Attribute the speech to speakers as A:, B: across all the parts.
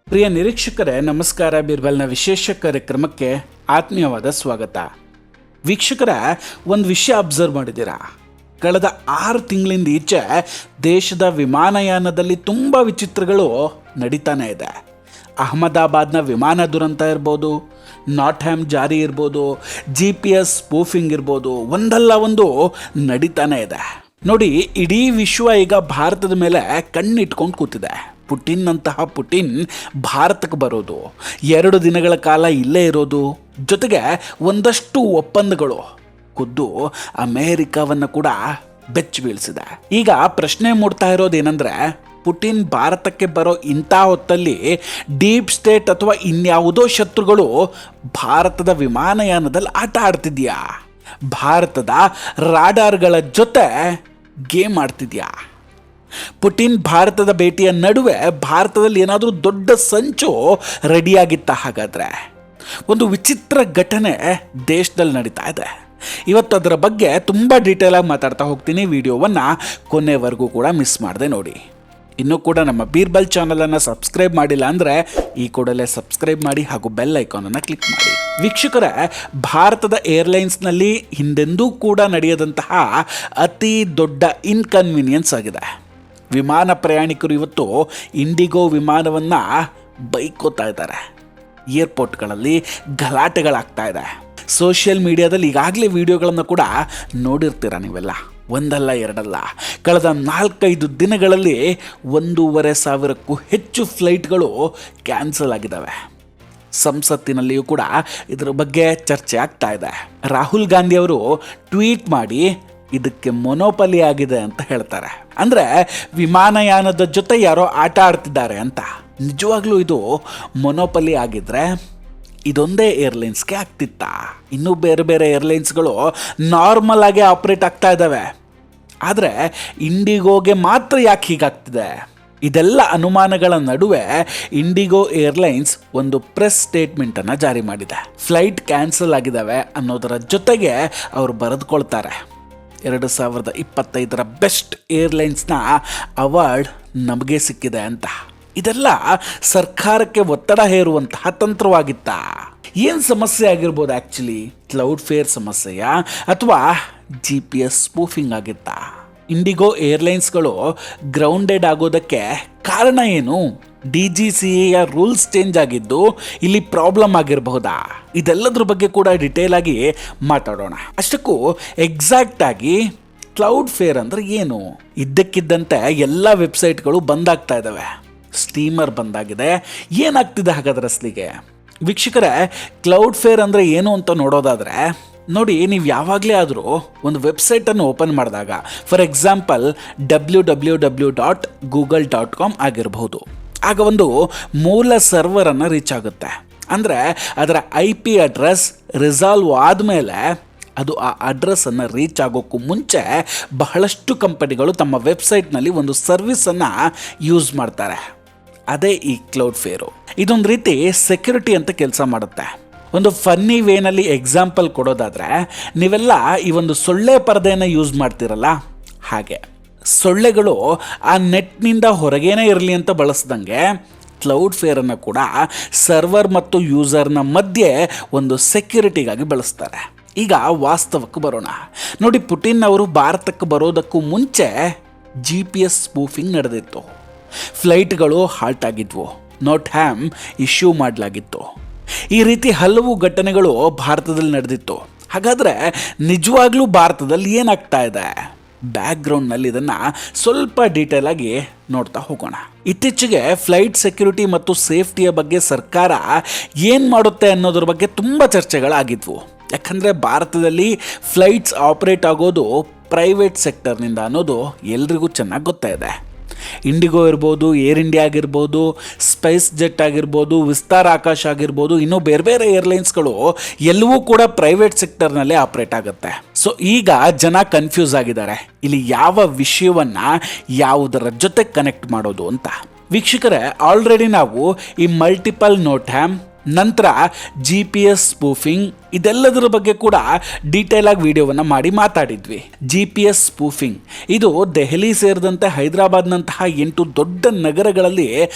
A: ಪ್ರಿಯ ನಿರೀಕ್ಷಕರೇ, ನಮಸ್ಕಾರ. ಬೀರ್ಬಲ್ನ ವಿಶೇಷ ಕಾರ್ಯಕ್ರಮಕ್ಕೆ ಆತ್ಮೀಯವಾದ ಸ್ವಾಗತ. ವೀಕ್ಷಕರ, ಒಂದು ವಿಷಯ ಅಬ್ಸರ್ವ್ ಮಾಡಿದ್ದೀರಾ? ಕಳೆದ 6 ತಿಂಗಳಿಂದ ಈಚೆ ದೇಶದ ವಿಮಾನಯಾನದಲ್ಲಿ ತುಂಬ ವಿಚಿತ್ರಗಳು ನಡೀತಾನೆ ಇದೆ. ಅಹಮದಾಬಾದ್ನ ವಿಮಾನ ದುರಂತ ಇರ್ಬೋದು, ನಾಟ್ಹ್ಯಾಮ್ ಜಾರಿ ಇರ್ಬೋದು, GPS ಸ್ಪೂಫಿಂಗ್ ಇರ್ಬೋದು, ಒಂದಲ್ಲ ಒಂದು ನಡೀತಾನೆ ಇದೆ. ನೋಡಿ, ಇಡೀ ವಿಶ್ವ ಈಗ ಭಾರತದ ಮೇಲೆ ಕಣ್ಣಿಟ್ಕೊಂಡು ಕೂತಿದೆ. ಪುಟಿನ್ ಭಾರತಕ್ಕೆ ಬರೋದು, 2 ದಿನಗಳ ಕಾಲ ಇಲ್ಲೇ ಇರೋದು, ಜೊತೆಗೆ ಒಂದಷ್ಟು ಒಪ್ಪಂದಗಳು ಖುದ್ದು ಅಮೇರಿಕಾವನ್ನು ಕೂಡ ಬೆಚ್ಚಿ ಬೀಳಿಸಿದೆ. ಈಗ ಪ್ರಶ್ನೆ ಮೂಡ್ತಾ ಇರೋದೇನೆಂದರೆ, ಪುಟಿನ್ ಭಾರತಕ್ಕೆ ಬರೋ ಇಂಥ ಹೊತ್ತಲ್ಲಿ ಡೀಪ್ ಸ್ಟೇಟ್ ಅಥವಾ ಇನ್ಯಾವುದೋ ಶತ್ರುಗಳು ಭಾರತದ ವಿಮಾನಯಾನದಲ್ಲಿ ಆಟ ಆಡ್ತಿದ್ಯಾ? ಭಾರತದ ರಾಡಾರ್ಗಳ ಜೊತೆ ಗೇಮ್ ಆಡ್ತಿದ್ಯಾ? ಪುಟಿನ್ ಭಾರತದ ಭೇಟಿಯ ನಡುವೆ ಭಾರತದಲ್ಲಿ ಏನಾದರೂ ದೊಡ್ಡ ಸಂಚು ರೆಡಿಯಾಗಿತ್ತ? ಹಾಗಾದರೆ ಒಂದು ವಿಚಿತ್ರ ಘಟನೆ ದೇಶದಲ್ಲಿ ನಡೀತಾ ಇದೆ. ಇವತ್ತು ಅದರ ಬಗ್ಗೆ ತುಂಬ ಡೀಟೇಲಾಗಿ ಮಾತಾಡ್ತಾ ಹೋಗ್ತೀನಿ. ವಿಡಿಯೋವನ್ನು ಕೊನೆವರೆಗೂ ಕೂಡ ಮಿಸ್ ಮಾಡದೆ ನೋಡಿ. ಇನ್ನೂ ಕೂಡ ನಮ್ಮ ಬೀರ್ಬಲ್ ಚಾನಲನ್ನು ಸಬ್ಸ್ಕ್ರೈಬ್ ಮಾಡಿಲ್ಲ ಅಂದರೆ ಈ ಕೂಡಲೇ ಸಬ್ಸ್ಕ್ರೈಬ್ ಮಾಡಿ ಹಾಗೂ ಬೆಲ್ ಐಕಾನನ್ನು ಕ್ಲಿಕ್ ಮಾಡಿ. ವೀಕ್ಷಕರೇ, ಭಾರತದ ಏರ್ಲೈನ್ಸ್ನಲ್ಲಿ ಹಿಂದೆಂದೂ ಕೂಡ ನಡೆಯದಂತಹ ಅತಿ ದೊಡ್ಡ ಇನ್ಕನ್ವೀನಿಯನ್ಸ್ ಆಗಿದೆ. ವಿಮಾನ ಪ್ರಯಾಣಿಕರು ಇವತ್ತು ಇಂಡಿಗೋ ವಿಮಾನವನ್ನು ಬೈಕೋತಾ ಇದ್ದಾರೆ. ಏರ್ಪೋರ್ಟ್ಗಳಲ್ಲಿ ಗಲಾಟೆಗಳಾಗ್ತಾ ಇದೆ. ಸೋಷಿಯಲ್ ಮೀಡಿಯಾದಲ್ಲಿ ಈಗಾಗಲೇ ವಿಡಿಯೋಗಳನ್ನು ಕೂಡ ನೋಡಿರ್ತೀರ ನೀವೆಲ್ಲ. ಒಂದಲ್ಲ ಎರಡಲ್ಲ, ಕಳೆದ 4-5 ದಿನಗಳಲ್ಲಿ 1,500ಕ್ಕೂ ಹೆಚ್ಚು ಫ್ಲೈಟ್ಗಳು ಕ್ಯಾನ್ಸಲ್ ಆಗಿದ್ದಾವೆ. ಸಂಸತ್ತಿನಲ್ಲಿಯೂ ಕೂಡ ಇದರ ಬಗ್ಗೆ ಚರ್ಚೆ ಆಗ್ತಾ ಇದೆ. ರಾಹುಲ್ ಗಾಂಧಿ ಅವರು ಟ್ವೀಟ್ ಮಾಡಿ ಇದಕ್ಕೆ ಮೊನೋಪಲಿ ಆಗಿದೆ ಅಂತ ಹೇಳ್ತಾರೆ. ಅಂದರೆ ವಿಮಾನಯಾನದ ಜೊತೆ ಯಾರೋ ಆಟ ಆಡ್ತಿದ್ದಾರೆ ಅಂತ. ನಿಜವಾಗ್ಲೂ ಇದು ಮೊನೋಪಲಿ ಆಗಿದ್ರೆ ಇದೊಂದೇ ಏರ್ಲೈನ್ಸ್ಗೆ ಆಗ್ತಿತ್ತಾ? ಇನ್ನೂ ಬೇರೆ ಬೇರೆ ಏರ್ಲೈನ್ಸ್ಗಳು ನಾರ್ಮಲ್ ಆಗಿ ಆಪ್ರೇಟ್ ಆಗ್ತಾ ಇದ್ದಾವೆ. ಆದರೆ ಇಂಡಿಗೋಗೆ ಮಾತ್ರ ಯಾಕೆ ಹೀಗಾಗ್ತಿದೆ? ಇದೆಲ್ಲ ಅನುಮಾನಗಳ ನಡುವೆ ಇಂಡಿಗೋ ಏರ್ಲೈನ್ಸ್ ಒಂದು ಪ್ರೆಸ್ ಸ್ಟೇಟ್ಮೆಂಟನ್ನು ಜಾರಿ ಮಾಡಿದೆ. ಫ್ಲೈಟ್ ಕ್ಯಾನ್ಸಲ್ ಆಗಿದ್ದಾವೆ ಅನ್ನೋದರ ಜೊತೆಗೆ ಅವರು ಬರೆದುಕೊಳ್ತಾರೆ, 2025 ಬೆಸ್ಟ್ ಏರ್ಲೈನ್ಸ್ನ ಅವಾರ್ಡ್ ನಮಗೆ ಸಿಕ್ಕಿದೆ ಅಂತ. ಇದೆಲ್ಲ ಸರ್ಕಾರಕ್ಕೆ ಒತ್ತಡ ಹೇರುವಂತಹ ತಂತ್ರವಾಗಿತ್ತಾ? ಏನು ಸಮಸ್ಯೆ ಆಗಿರ್ಬೋದು? ಆ್ಯಕ್ಚುಲಿ ಕ್ಲೌಡ್ ಫೇರ್ ಸಮಸ್ಯೆಯಾ ಅಥವಾ GPS ಸ್ಪೂಫಿಂಗ್ ಆಗಿತ್ತಾ? ಇಂಡಿಗೋ ಏರ್ಲೈನ್ಸ್ಗಳು ಗ್ರೌಂಡೆಡ್ ಆಗೋದಕ್ಕೆ ಕಾರಣ ಏನು? DGCA ರೂಲ್ಸ್ ಚೇಂಜ್ ಆಗಿದ್ದು ಇಲ್ಲಿ ಪ್ರಾಬ್ಲಮ್ ಆಗಿರಬಹುದಾ? ಇದೆಲ್ಲದ್ರ ಬಗ್ಗೆ ಕೂಡ ಡಿಟೇಲ್ ಆಗಿ ಮಾತಾಡೋಣ. ಅಷ್ಟಕ್ಕೂ ಎಕ್ಸಾಕ್ಟ್ ಆಗಿ ಕ್ಲೌಡ್ ಫೇರ್ ಅಂದರೆ ಏನು? ಇದ್ದಕ್ಕಿದ್ದಂತೆ ಎಲ್ಲ ವೆಬ್ಸೈಟ್ಗಳು ಬಂದಾಗ್ತಾ ಇದ್ದಾವೆ. ಸ್ಟೀಮರ್ ಬಂದಾಗಿದೆ. ಏನಾಗ್ತಿದೆ ಹಾಗಾದ್ರೆ ಅಸಲಿಗೆ? ವೀಕ್ಷಕರೇ, ಕ್ಲೌಡ್ ಫೇರ್ ಅಂದರೆ ಏನು ಅಂತ ನೋಡೋದಾದರೆ ನೋಡಿ, ನೀವು ಯಾವಾಗಲೇ ಆದರೂ ಒಂದು ವೆಬ್ಸೈಟನ್ನು ಓಪನ್ ಮಾಡಿದಾಗ, ಫಾರ್ ಎಕ್ಸಾಂಪಲ್ www.google.com ಆಗಿರಬಹುದು, ಆಗ ಒಂದು ಮೂಲ ಸರ್ವರನ್ನು ರೀಚ್ ಆಗುತ್ತೆ. ಅಂದರೆ ಅದರ IP ಅಡ್ರೆಸ್ ರಿಸಾಲ್ವ್ ಆದಮೇಲೆ ಅದು ಆ ಅಡ್ರೆಸ್ಸನ್ನು ರೀಚ್ ಆಗೋಕ್ಕೂ ಮುಂಚೆ ಬಹಳಷ್ಟು ಕಂಪನಿಗಳು ತಮ್ಮ ವೆಬ್ಸೈಟ್ನಲ್ಲಿ ಒಂದು ಸರ್ವಿಸನ್ನು ಯೂಸ್ ಮಾಡ್ತಾರೆ. ಅದೇ ಈ ಕ್ಲೌಡ್ ಫೇರು. ಇದೊಂದು ರೀತಿ ಸೆಕ್ಯೂರಿಟಿ ಅಂತ ಕೆಲಸ ಮಾಡುತ್ತೆ. ಒಂದು ಫನ್ನಿ ವೇನಲ್ಲಿ ಎಕ್ಸಾಂಪಲ್ ಕೊಡೋದಾದರೆ, ನೀವೆಲ್ಲ ಈ ಒಂದು ಸೊಳ್ಳೆ ಪರದೆಯನ್ನು ಯೂಸ್ ಮಾಡ್ತಿರಲ್ಲ, ಹಾಗೆ ಸೊಳ್ಳೆಗಳು ಆ ನೆಟ್ನಿಂದ ಹೊರಗೇನೆ ಇರಲಿ ಅಂತ ಬಳಸ್ದಂಗೆ ಕ್ಲೌಡ್ ಫೇರನ್ನು ಕೂಡ ಸರ್ವರ್ ಮತ್ತು ಯೂಸರ್ನ ಮಧ್ಯೆ ಒಂದು ಸೆಕ್ಯೂರಿಟಿಗಾಗಿ ಬಳಸ್ತಾರೆ. ಈಗ ವಾಸ್ತವಕ್ಕೆ ಬರೋಣ. ನೋಡಿ, ಪುಟಿನ್ ಅವರು ಭಾರತಕ್ಕೆ ಬರೋದಕ್ಕೂ ಮುಂಚೆ GPS ಸ್ಪೂಫಿಂಗ್ ನಡೆದಿತ್ತು. ಫ್ಲೈಟ್ಗಳು ಹಾಲ್ಟ್ ಆಗಿದ್ವು. ನಾಟ್ಹ್ಯಾಮ್ ಇಶ್ಯೂ ಮಾಡಲಾಗಿತ್ತು. ಈ ರೀತಿ ಹಲವು ಘಟನೆಗಳು ಭಾರತದಲ್ಲಿ ನಡೆದಿತ್ತು. ಹಾಗಾದರೆ ನಿಜವಾಗ್ಲೂ ಭಾರತದಲ್ಲಿ ಏನಾಗ್ತಾ ಇದೆ? ಬ್ಯಾಕ್ಗ್ರೌಂಡ್ನಲ್ಲಿ ಇದನ್ನು ಸ್ವಲ್ಪ ಡೀಟೇಲ್ ಆಗಿ ನೋಡ್ತಾ ಹೋಗೋಣ. ಇತ್ತೀಚೆಗೆ ಫ್ಲೈಟ್ ಸೆಕ್ಯೂರಿಟಿ ಮತ್ತು ಸೇಫ್ಟಿಯ ಬಗ್ಗೆ ಸರ್ಕಾರ ಏನು ಮಾಡುತ್ತೆ ಅನ್ನೋದ್ರ ಬಗ್ಗೆ ತುಂಬ ಚರ್ಚೆಗಳಾಗಿದ್ವು. ಯಾಕಂದರೆ ಭಾರತದಲ್ಲಿ ಫ್ಲೈಟ್ಸ್ ಆಪ್ರೇಟ್ ಆಗೋದು ಪ್ರೈವೇಟ್ ಸೆಕ್ಟರ್ನಿಂದ ಅನ್ನೋದು ಎಲ್ರಿಗೂ ಚೆನ್ನಾಗಿ ಗೊತ್ತಾಯಿದೆ. ಇಂಡಿಗೋ ಇರ್ಬೋದು, ಏರ್ ಇಂಡಿಯಾ ಆಗಿರ್ಬೋದು, ಸ್ಪೈಸ್ ಜೆಟ್ ಆಗಿರ್ಬೋದು, ವಿಸ್ತಾರ ಆಕಾಶ್ ಆಗಿರ್ಬೋದು, ಇನ್ನೂ ಬೇರೆ ಬೇರೆ ಏರ್ಲೈನ್ಸ್ಗಳು ಎಲ್ಲವೂ ಕೂಡ ಪ್ರೈವೇಟ್ ಸೆಕ್ಟರ್ನಲ್ಲೇ ಆಪ್ರೇಟ್ ಆಗುತ್ತೆ. ಸೊ ಈಗ ಜನ ಕನ್ಫ್ಯೂಸ್ ಆಗಿದ್ದಾರೆ, ಇಲ್ಲಿ ಯಾವ ವಿಷಯವನ್ನು ಯಾವುದರ ಜೊತೆ ಕನೆಕ್ಟ್ ಮಾಡೋದು ಅಂತ. ವೀಕ್ಷಕರೇ, ಆಲ್ರೆಡಿ ನಾವು ಈ ಮಲ್ಟಿಪಲ್ ನಾಟ್ಹ್ಯಾಮ್ ನಂತರ GPS ಸ್ಪೂಫಿಂಗ್, ಇದೆಲ್ಲದರ ಬಗ್ಗೆ ಕೂಡ ಡೀಟೇಲ್ ಆಗಿ ವಿಡಿಯೋವನ್ನು ಮಾಡಿ ಮಾತಾಡಿದ್ವಿ. GPS ಸ್ಪೂಫಿಂಗ್ ಇದು ದೆಹಲಿ ಸೇರಿದಂತೆ ಹೈದರಾಬಾದ್ನಂತಹ 8 ದೊಡ್ಡ ನಗರಗಳಲ್ಲಿ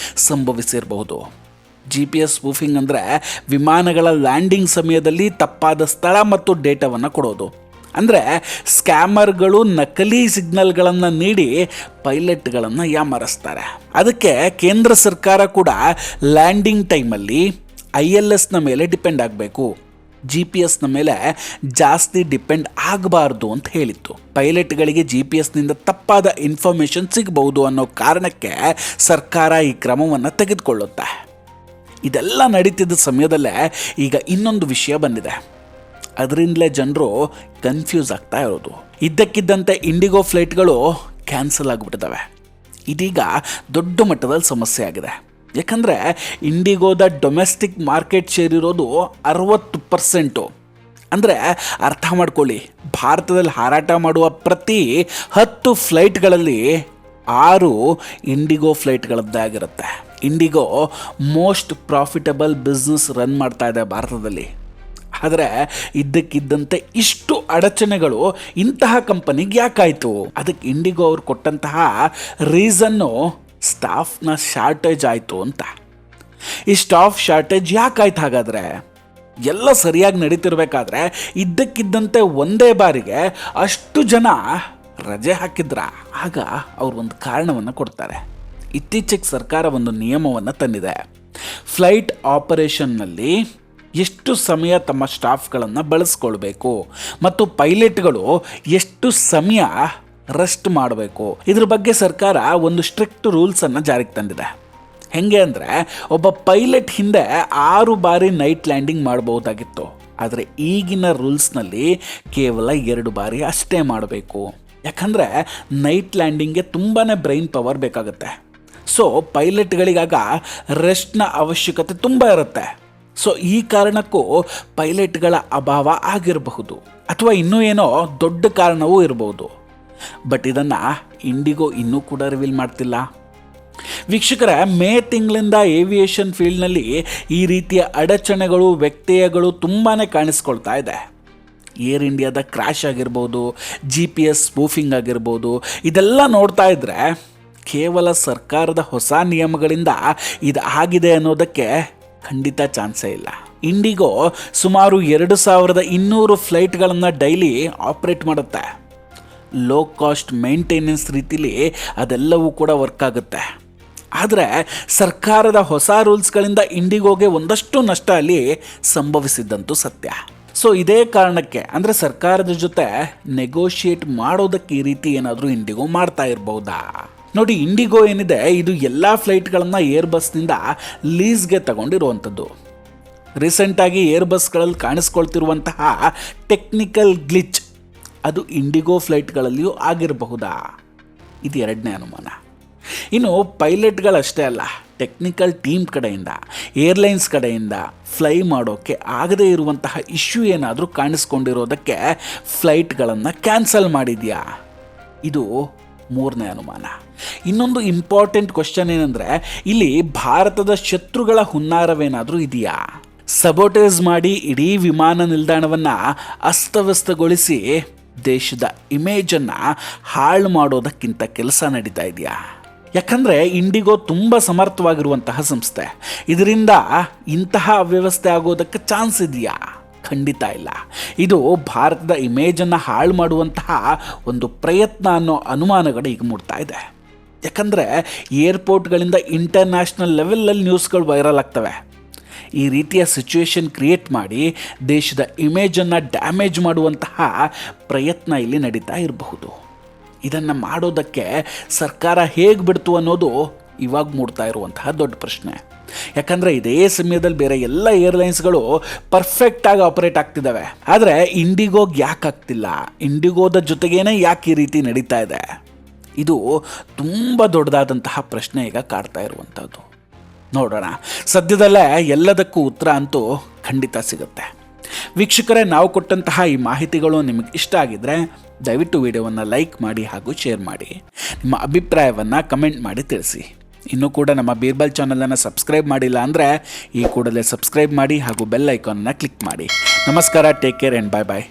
A: ಸಂಭವಿಸಿರಬಹುದು. GPS ಸ್ಪೂಫಿಂಗ್ ಅಂದರೆ ವಿಮಾನಗಳ ಲ್ಯಾಂಡಿಂಗ್ ಸಮಯದಲ್ಲಿ ತಪ್ಪಾದ ಸ್ಥಳ ಮತ್ತು ಡೇಟಾವನ್ನು ಕೊಡೋದು. ಅಂದರೆ ಸ್ಕ್ಯಾಮರ್ಗಳು ನಕಲಿ ಸಿಗ್ನಲ್ಗಳನ್ನು ನೀಡಿ ಪೈಲಟ್ಗಳನ್ನು ಯಾಮಾರಿಸ್ತಾರೆ. ಅದಕ್ಕೆ ಕೇಂದ್ರ ಸರ್ಕಾರ ಕೂಡ ಲ್ಯಾಂಡಿಂಗ್ ಟೈಮಲ್ಲಿ ILSನ ಮೇಲೆ ಡಿಪೆಂಡ್ ಆಗಬೇಕು, GPS ಮೇಲೆ ಜಾಸ್ತಿ ಡಿಪೆಂಡ್ ಆಗಬಾರ್ದು ಅಂತ ಹೇಳಿತ್ತು. ಪೈಲಟ್ಗಳಿಗೆ GPS ತಪ್ಪಾದ ಇನ್ಫಾರ್ಮೇಷನ್ ಸಿಗಬಹುದು ಅನ್ನೋ ಕಾರಣಕ್ಕೆ ಸರ್ಕಾರ ಈ ಕ್ರಮವನ್ನು ತೆಗೆದುಕೊಳ್ಳುತ್ತೆ. ಇದೆಲ್ಲ ನಡೀತಿದ್ದ ಸಮಯದಲ್ಲೇ ಈಗ ಇನ್ನೊಂದು ವಿಷಯ ಬಂದಿದೆ. ಅದರಿಂದಲೇ ಜನರು ಕನ್ಫ್ಯೂಸ್ ಆಗ್ತಾ ಇರೋದು. ಇದ್ದಕ್ಕಿದ್ದಂತೆ ಇಂಡಿಗೋ ಫ್ಲೈಟ್ಗಳು ಕ್ಯಾನ್ಸಲ್ ಆಗಿಬಿಟ್ಟಿದ್ದಾವೆ. ಇದೀಗ ದೊಡ್ಡ ಮಟ್ಟದಲ್ಲಿ ಸಮಸ್ಯೆ ಆಗಿದೆ. ಯಾಕಂದರೆ ಇಂಡಿಗೋದ ಡೊಮೆಸ್ಟಿಕ್ ಮಾರ್ಕೆಟ್ ಶೇರ್ ಇರೋದು 60%. ಅಂದರೆ ಅರ್ಥ ಮಾಡ್ಕೊಳ್ಳಿ, ಭಾರತದಲ್ಲಿ ಹಾರಾಟ ಮಾಡುವ ಪ್ರತಿ 10 ಫ್ಲೈಟ್ಗಳಲ್ಲಿ 6 ಇಂಡಿಗೋ ಫ್ಲೈಟ್ಗಳದ್ದೇ ಆಗಿರುತ್ತೆ. IndiGo most profitable business run ಮಾಡ್ತಾ ಇದೆ ಭಾರತದಲ್ಲಿ. ಆದರೆ ಇದ್ದಕ್ಕಿದ್ದಂತೆ ಇಷ್ಟು ಅಡಚಣೆಗಳು ಇಂತಹ ಕಂಪನಿಗೆ ಯಾಕಾಯಿತು? ಅದಕ್ಕೆ ಇಂಡಿಗೋ ಅವ್ರು ಕೊಟ್ಟಂತಹ ರೀಸನ್ನು ಸ್ಟಾಫ್ನ ಶಾರ್ಟೇಜ್ ಆಯಿತು ಅಂತ. ಈ ಸ್ಟಾಫ್ ಶಾರ್ಟೇಜ್ ಯಾಕಾಯ್ತು ಹಾಗಾದರೆ? ಎಲ್ಲ ಸರಿಯಾಗಿ ನಡೀತಿರ್ಬೇಕಾದ್ರೆ ಇದ್ದಕ್ಕಿದ್ದಂತೆ ಒಂದೇ ಬಾರಿಗೆ ಅಷ್ಟು ಜನ ರಜೆ ಹಾಕಿದ್ರ? ಆಗ ಅವರು ಒಂದು ಕಾರಣವನ್ನು ಕೊಡ್ತಾರೆ. ಇತ್ತೀಚೆಗೆ ಸರ್ಕಾರ ಒಂದು ನಿಯಮವನ್ನು ತಂದಿದೆ. ಫ್ಲೈಟ್ ಆಪರೇಷನ್ನಲ್ಲಿ ಎಷ್ಟು ಸಮಯ ತಮ್ಮ ಸ್ಟಾಫ್ಗಳನ್ನು ಬಳಸ್ಕೊಳ್ಬೇಕು ಮತ್ತು ಪೈಲಟ್ಗಳು ಎಷ್ಟು ಸಮಯ ರೆಸ್ಟ್ ಮಾಡಬೇಕು, ಇದ್ರ ಬಗ್ಗೆ ಸರ್ಕಾರ ಒಂದು ಸ್ಟ್ರಿಕ್ಟ್ ರೂಲ್ಸನ್ನು ಜಾರಿಗೆ ತಂದಿದೆ. ಹೆಂಗೆ ಅಂದರೆ, ಒಬ್ಬ ಪೈಲಟ್ ಹಿಂದೆ 6 ಬಾರಿ ನೈಟ್ ಲ್ಯಾಂಡಿಂಗ್ ಮಾಡಬಹುದಾಗಿತ್ತು. ಆದರೆ ಈಗಿನ ರೂಲ್ಸ್ನಲ್ಲಿ ಕೇವಲ 2 ಬಾರಿ ಅಷ್ಟೇ ಮಾಡಬೇಕು. ಯಾಕಂದರೆ ನೈಟ್ ಲ್ಯಾಂಡಿಂಗ್ಗೆ ತುಂಬಾ ಬ್ರೈನ್ ಪವರ್ ಬೇಕಾಗುತ್ತೆ. ಸೊ ಪೈಲಟ್ಗಳಿಗಾಗ ರೆಸ್ಟ್ನ ಅವಶ್ಯಕತೆ ತುಂಬ ಇರುತ್ತೆ. ಸೊ ಈ ಕಾರಣಕ್ಕೂ ಪೈಲಟ್ಗಳ ಅಭಾವ ಆಗಿರಬಹುದು, ಅಥವಾ ಇನ್ನೂ ಏನೋ ದೊಡ್ಡ ಕಾರಣವೂ ಇರಬಹುದು. ಬಟ್ ಇದನ್ನು ಇಂಡಿಗೋ ಇನ್ನೂ ಕೂಡ ರಿವೀಲ್ ಮಾಡ್ತಿಲ್ಲ. ವೀಕ್ಷಕರೇ, ಮೇ ತಿಂಗಳಿಂದ ಏವಿಯೇಷನ್ ಫೀಲ್ಡ್ನಲ್ಲಿ ಈ ರೀತಿಯ ಅಡಚಣೆಗಳು, ವ್ಯತ್ಯಯಗಳು ತುಂಬಾ ಕಾಣಿಸ್ಕೊಳ್ತಾ ಇದೆ. ಏರ್ ಇಂಡಿಯಾದ ಕ್ರ್ಯಾಶ್ ಆಗಿರ್ಬೋದು, GPS ಸ್ಪೂಫಿಂಗ್ ಆಗಿರ್ಬೋದು, ಇದೆಲ್ಲ ನೋಡ್ತಾ ಇದ್ದರೆ ಕೇವಲ ಸರ್ಕಾರದ ಹೊಸ ನಿಯಮಗಳಿಂದ ಇದು ಆಗಿದೆ ಅನ್ನೋದಕ್ಕೆ ಖಂಡಿತ ಚಾನ್ಸೇ ಇಲ್ಲ. ಇಂಡಿಗೋ ಸುಮಾರು 2200 ಫ್ಲೈಟ್ಗಳನ್ನು ಡೈಲಿ ಆಪ್ರೇಟ್ ಮಾಡುತ್ತೆ. ಲೋ ಕಾಸ್ಟ್ ಮೇಂಟೆನೆನ್ಸ್ ರೀತಿಲಿ ಅದೆಲ್ಲವೂ ಕೂಡ ವರ್ಕ್ ಆಗುತ್ತೆ. ಆದರೆ ಸರ್ಕಾರದ ಹೊಸ ರೂಲ್ಸ್ಗಳಿಂದ ಇಂಡಿಗೋಗೆ ಒಂದಷ್ಟು ನಷ್ಟ ಅಲ್ಲಿ ಸಂಭವಿಸಿದ್ದಂತೂ ಸತ್ಯ. ಸೊ ಇದೇ ಕಾರಣಕ್ಕೆ, ಅಂದರೆ ಸರ್ಕಾರದ ಜೊತೆ ನೆಗೋಷಿಯೇಟ್ ಮಾಡೋದಕ್ಕೆ ಈ ರೀತಿ ಏನಾದರೂ ಇಂಡಿಗೋ ಮಾಡ್ತಾ ಇರಬಹುದಾ? ನೋಡಿ, ಇಂಡಿಗೋ ಏನಿದೆ ಇದು ಎಲ್ಲ ಫ್ಲೈಟ್ಗಳನ್ನು ಏರ್ಬಸ್ನಿಂದ ಲೀಸ್ಗೆ ತಗೊಂಡಿರುವಂಥದ್ದು. ರೀಸೆಂಟಾಗಿ ಏರ್ಬಸ್ಗಳಲ್ಲಿ ಕಾಣಿಸ್ಕೊಳ್ತಿರುವಂತಹ ಟೆಕ್ನಿಕಲ್ ಗ್ಲಿಚ್ ಅದು ಇಂಡಿಗೋ ಫ್ಲೈಟ್ಗಳಲ್ಲಿಯೂ ಆಗಿರಬಹುದಾ? ಇದು 2ನೇ ಅನುಮಾನ. ಇನ್ನು ಪೈಲಟ್ಗಳಷ್ಟೇ ಅಲ್ಲ, ಟೆಕ್ನಿಕಲ್ ಟೀಮ್ ಕಡೆಯಿಂದ, ಏರ್ಲೈನ್ಸ್ ಕಡೆಯಿಂದ ಫ್ಲೈ ಮಾಡೋಕ್ಕೆ ಆಗದೇ ಇರುವಂತಹ ಇಶ್ಯೂ ಏನಾದರೂ ಕಾಣಿಸ್ಕೊಂಡಿರೋದಕ್ಕೆ ಫ್ಲೈಟ್ಗಳನ್ನು ಕ್ಯಾನ್ಸಲ್ ಮಾಡಿದೆಯಾ? ಇದು 3ನೇ ಅನುಮಾನ. ಇನ್ನೊಂದು ಇಂಪಾರ್ಟೆಂಟ್ ಕ್ವಶನ್ ಏನಂದರೆ, ಇಲ್ಲಿ ಭಾರತದ ಶತ್ರುಗಳ ಹುನ್ನಾರವೇನಾದರೂ ಇದೆಯಾ? ಸಬೋಟೇಜ್ ಮಾಡಿ ಇಡೀ ವಿಮಾನ ನಿಲ್ದಾಣವನ್ನು ಅಸ್ತವ್ಯಸ್ತಗೊಳಿಸಿ ದೇಶದ ಇಮೇಜನ್ನು ಹಾಳು ಮಾಡೋದಕ್ಕಿಂತ ಕೆಲಸ ನಡೀತಾ ಇದೆಯಾ? ಯಾಕಂದರೆ ಇಂಡಿಗೋ ತುಂಬ ಸಮರ್ಥವಾಗಿರುವಂತಹ ಸಂಸ್ಥೆ. ಇದರಿಂದ ಇಂತಹ ಅವ್ಯವಸ್ಥೆ ಆಗೋದಕ್ಕೆ ಚಾನ್ಸ್ ಇದೆಯಾ? ಖಂಡಿತ ಇಲ್ಲ. ಇದು ಭಾರತದ ಇಮೇಜನ್ನು ಹಾಳು ಮಾಡುವಂತಹ ಒಂದು ಪ್ರಯತ್ನ ಅನ್ನೋ ಅನುಮಾನಗಳು ಈಗ ಮೂಡ್ತಾ ಇದೆ. ಯಾಕಂದರೆ ಏರ್ಪೋರ್ಟ್ಗಳಿಂದ ಇಂಟರ್ನ್ಯಾಷನಲ್ ಲೆವೆಲಲ್ಲಿ ನ್ಯೂಸ್ಗಳು ವೈರಲ್ ಆಗ್ತವೆ. ಈ ರೀತಿಯ ಸಿಚುವೇಶನ್ ಕ್ರಿಯೇಟ್ ಮಾಡಿ ದೇಶದ ಇಮೇಜನ್ನು ಡ್ಯಾಮೇಜ್ ಮಾಡುವಂತಹ ಪ್ರಯತ್ನ ಇಲ್ಲಿ ನಡೀತಾ ಇರಬಹುದು. ಇದನ್ನು ಮಾಡೋದಕ್ಕೆ ಸರ್ಕಾರ ಹೇಗೆ ಬಿಡ್ತು ಅನ್ನೋದು ಇವಾಗ ಮೂಡ್ತಾ ಇರುವಂತಹ ದೊಡ್ಡ ಪ್ರಶ್ನೆ. ಯಾಕಂದರೆ ಇದೇ ಸಮಯದಲ್ಲಿ ಬೇರೆ ಎಲ್ಲ ಏರ್ಲೈನ್ಸ್ಗಳು ಪರ್ಫೆಕ್ಟಾಗಿ ಆಪರೇಟ್ ಆಗ್ತಿದ್ದಾವೆ. ಆದರೆ ಇಂಡಿಗೋಗೆ ಯಾಕೆ ಆಗ್ತಿಲ್ಲ? ಇಂಡಿಗೋದ ಜೊತೆಗೇನೆ ಯಾಕೆ ಈ ರೀತಿ ನಡೀತಾ ಇದೆ? ಇದು ತುಂಬ ದೊಡ್ಡದಾದಂತಹ ಪ್ರಶ್ನೆ ಈಗ ಕಾಡ್ತಾ ಇರುವಂಥದ್ದು. ನೋಡೋಣ, ಸದ್ಯದಲ್ಲೇ ಎಲ್ಲದಕ್ಕೂ ಉತ್ತರ ಅಂತೂ ಖಂಡಿತ ಸಿಗುತ್ತೆ. ವೀಕ್ಷಕರೇ, ನಾವು ಕೊಟ್ಟಂತಹ ಈ ಮಾಹಿತಿಗಳು ನಿಮಗೆ ಇಷ್ಟ ಆಗಿದ್ದರೆ ದಯವಿಟ್ಟು ವಿಡಿಯೋವನ್ನು ಲೈಕ್ ಮಾಡಿ ಹಾಗೂ ಶೇರ್ ಮಾಡಿ. ನಿಮ್ಮ ಅಭಿಪ್ರಾಯವನ್ನು ಕಮೆಂಟ್ ಮಾಡಿ ತಿಳಿಸಿ. ಇನ್ನೂ ಕೂಡ ನಮ್ಮ ಬೀರ್ಬಲ್ ಚಾನಲನ್ನು ಸಬ್ಸ್ಕ್ರೈಬ್ ಮಾಡಿಲ್ಲ ಅಂದರೆ ಈ ಕೂಡಲೇ ಸಬ್ಸ್ಕ್ರೈಬ್ ಮಾಡಿ ಹಾಗೂ ಬೆಲ್ ಐಕಾನನ್ನು ಕ್ಲಿಕ್ ಮಾಡಿ. ನಮಸ್ಕಾರ, take care and bye bye.